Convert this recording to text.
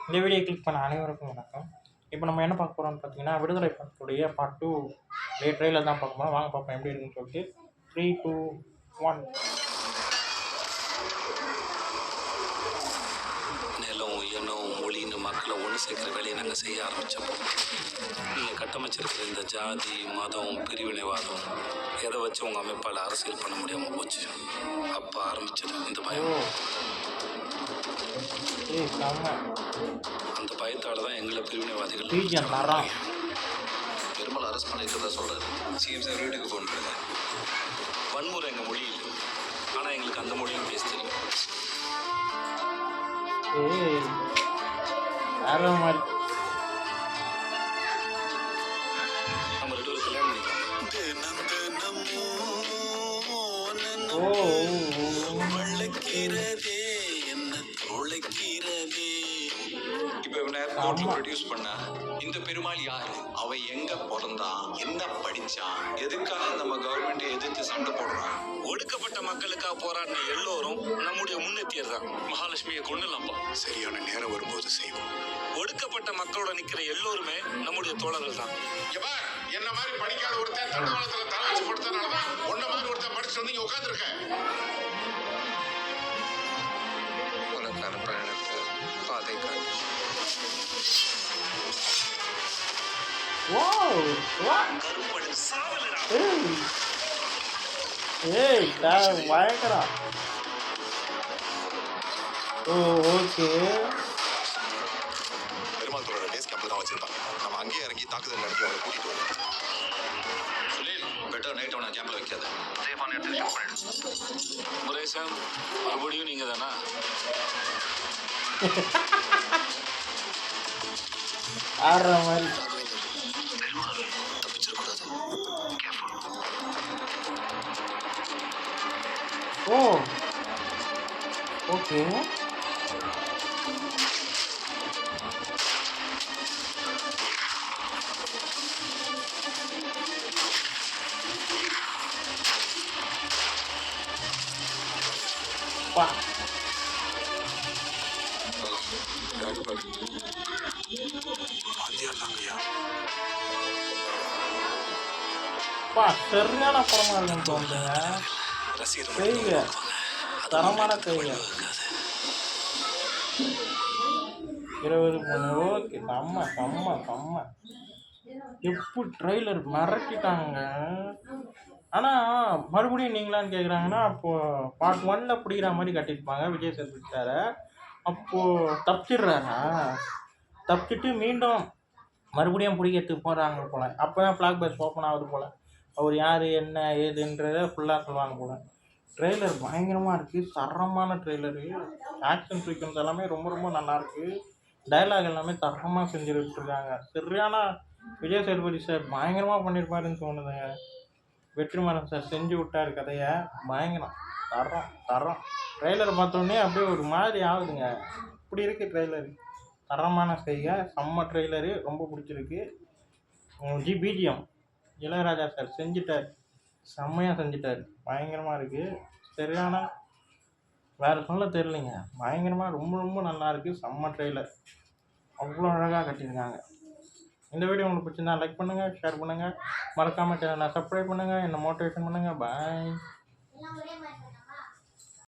இந்த video click பண்ண அனைவருக்கும் வணக்கம். இப்போ நம்ம என்ன பார்க்க போகிறோம்னு பார்த்தீங்கன்னா, விடுதலை படத்துடைய பார்ட் 2 ட்ரெயிலர் தான் பார்க்க போகிறோம். வாங்க பார்ப்போம் எப்படி இருக்குன்னு சொல்லிட்டு. 3, 2, 1. நிலம், இனம், மொழின்னு மக்களை ஒன்று சேர்க்குற வேலையை நாங்கள் செய்ய ஆரம்பித்தப்போ நீங்கள் கட்டமைச்சிருக்கிற இந்த ஜாதி, மதம், பிரிவினைவாதம் எதை வச்சு உங்கள் அமைப்பால் அரசியல் பண்ண முடியாமல் போச்சு. அப்போ ஆரம்பிச்சது இந்த பயம். அந்த பயத்தால தான் எங்களை பிரிவினைவாதிகள் பெருமாள் அரசு பண்ணிக்கிறதா சொல்கிறாரு. சிஎம் சார் வீட்டுக்கு போன்றது வன்முறை எங்கள் மொழி இல்லை, ஆனால் எங்களுக்கு அந்த மொழியும் பேச தெரியும். நம்ம 2 பேரும் கல்யாணம் பண்ணிக்கலாம். இப்ப கோர்ட்ல ப்ரொடியூஸ் பண்ண இந்த பெருமாள் யாரு, அவ எங்க பிறந்தான், என்ன படிச்சான், எதுக்காக நம்ம கவர்மெண்ட் எதிர்த்து சண்டை போடுறான், ஒடுக்கப்பட்ட மக்களுக்காக போராடின எல்லோரும் நம்முடைய முன்னேற்றியர் தான். மகாலட்சுமியை கொண்டுலாம்பா, சரியான நேரம் வரும்போது செய்வோம். ஒடுக்கப்பட்ட மக்களோட நிக்கிற எல்லோருமே நம்முடைய தோழர்கள் தான். என்ன மாதிரி படிக்காத ஒருத்தன் தண்டவாளத்துல தலை வச்சு படுத்தனாலதான் ஒன்ன மாதிரி ஒருத்தன் படிச்சு வந்து உட்கார்ந்து இருக்க. உனக்கான பயணத்தை பாதை காட்டு. பயங்கரா. பெருமாள் தோழர் பேஸ் கேம்ப் தான் வச்சிருப்பாங்க. நம்ம அங்கேயே இறங்கி தாக்குதல் நடத்தி அவங்களை கூட்டிட்டு வருவோம். பெட்டர் நைட் அவனை கேம்ப்ல வைக்காத. சேஃபான இடத்துல ஷூட் பண்ணிடு. முரேசன், மறுபடியும் நீங்க தானா? ஆடுற மாதிரி தப்பிச்சிடக்கூடாது. ஓ ஓகே. சரியான படமா இருக்குன்னு தோணுதுங்க. செய்க தரமான செய்க 20 ஓகே. செம்ம எப்படி ட்ரெய்லர் மிரட்டிட்டாங்க. ஆனால் மறுபடியும் நீங்களான்னு கேட்குறாங்கன்னா, அப்போது பார்ட் 1 பிடிக்கிற மாதிரி கட்டியிருப்பாங்க விஜய் சேதுபதி சார். அப்போது தப்பிச்சிட்டு மீண்டும் மறுபடியும் பிடிக்கிறதுக்கு போகிறாங்க போல். அப்போ தான் ஃப்ளாக் பஸ் ஓப்பன் ஆகுது போல். அவர் யார் என்ன ஏதுன்றதை ஃபுல்லாக சொல்லுவாங்க போல். ட்ரெய்லர் பயங்கரமாக இருக்குது, தரமான ட்ரெய்லரு. ஆக்ஷன் சீக்வன்ஸ் எல்லாமே ரொம்ப நல்லாயிருக்கு. டைலாக் எல்லாமே தரமாக செஞ்சுருக்காங்க. சரியான விஜய் சேதுபதி சார் பயங்கரமாக பண்ணியிருப்பாருன்னு தோணுதுங்க. வெற்றிமாறன் சார் செஞ்சு விட்டார் கதையை. பயங்கரம், தரம். ட்ரெய்லரை பார்த்தோன்னே அப்படியே ஒரு மாதிரி ஆகுதுங்க. இப்படி இருக்குது ட்ரெய்லரு. தரமான செய்க, செம்ம ட்ரெய்லரு, ரொம்ப பிடிச்சிருக்கு. பிஜிஎம் இளையராஜா சார் செஞ்சிட்டார், செம்மையாக செஞ்சிட்டார். பயங்கரமாக இருக்குது. சரியான வேறு சொல்ல தெரியலைங்க. பயங்கரமாக ரொம்ப நல்லா இருக்குது. செம்ம ட்ரெய்லர், அவ்வளோ அழகாக கட்டியிருக்காங்க. இந்த வீடியோ உங்களுக்கு பிடிச்சிருந்தா லைக் பண்ணுங்கள், ஷேர் பண்ணுங்கள், மறக்காமல் சேனலை சப்ஸ்கிரைப் பண்ணுங்கள், என்னை மோட்டிவேஷன் பண்ணுங்கள். பாய்.